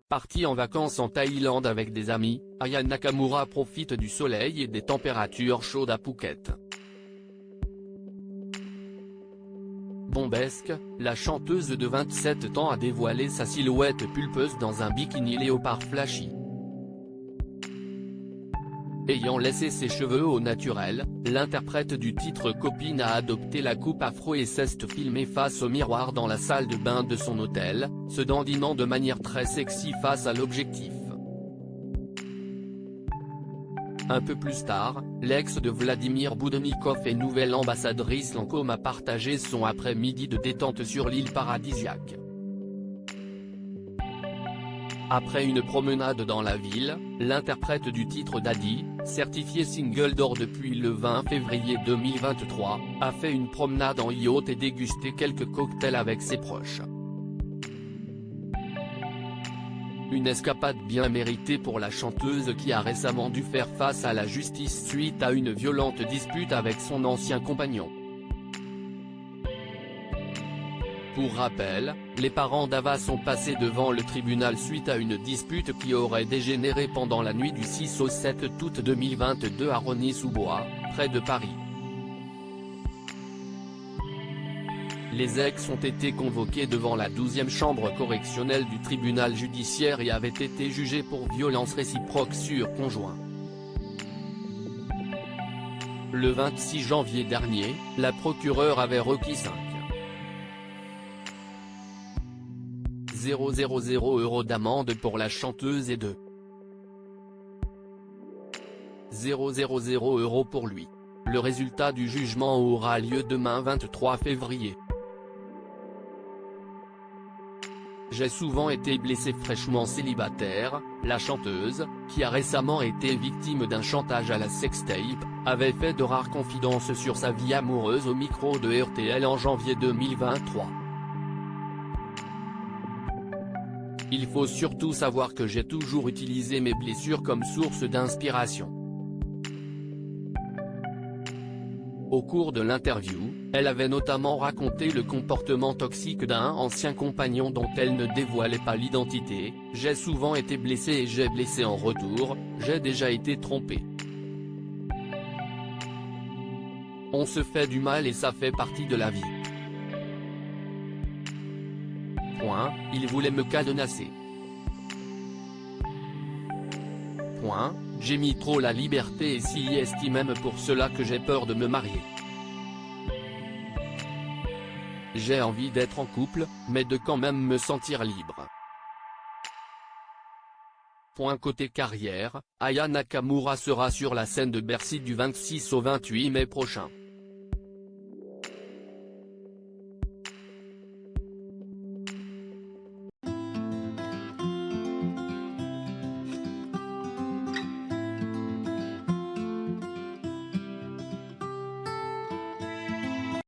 Partie en vacances en Thaïlande avec des amis, Aya Nakamura profite du soleil et des températures chaudes à Phuket. Bombesque, la chanteuse de 27 ans a dévoilé sa silhouette pulpeuse dans un bikini léopard flashy. Ayant laissé ses cheveux au naturel, l'interprète du titre Copine a adopté la coupe afro et s'est filmée face au miroir dans la salle de bain de son hôtel, se dandinant de manière très sexy face à l'objectif. Un peu plus tard, l'ex de Vladimir Boudnikov et nouvelle ambassadrice Lancôme a partagé son après-midi de détente sur l'île paradisiaque. Après une promenade dans la ville, l'interprète du titre Daddy, certifié single d'or depuis le 20 février 2023, a fait une promenade en yacht et dégusté quelques cocktails avec ses proches. Une escapade bien méritée pour la chanteuse qui a récemment dû faire face à la justice suite à une violente dispute avec son ancien compagnon. Pour rappel, les parents d'Ava sont passés devant le tribunal suite à une dispute qui aurait dégénéré pendant la nuit du 6 au 7 août 2022 à Rosny-sous-Bois, près de Paris. Les ex ont été convoqués devant la 12e chambre correctionnelle du tribunal judiciaire et avaient été jugés pour violence réciproque sur conjoint. Le 26 janvier dernier, la procureure avait requis 5,000 € d'amende pour la chanteuse et 2,000 € pour lui. Le résultat du jugement aura lieu demain 23 février. J'ai souvent été blessée fraîchement célibataire, la chanteuse, qui a récemment été victime d'un chantage à la sextape, avait fait de rares confidences sur sa vie amoureuse au micro de RTL en janvier 2023. Il faut surtout savoir que j'ai toujours utilisé mes blessures comme source d'inspiration. Au cours de l'interview, elle avait notamment raconté le comportement toxique d'un ancien compagnon dont elle ne dévoilait pas l'identité. « J'ai souvent été blessée et j'ai blessé en retour, j'ai déjà été trompée. On se fait du mal et ça fait partie de la vie. Il voulait me cadenasser. J'ai mis trop la liberté et s'y est même pour cela que j'ai peur de me marier. J'ai envie d'être en couple, mais de quand même me sentir libre. » Côté carrière, Aya Nakamura sera sur la scène de Bercy du 26 au 28 mai prochain.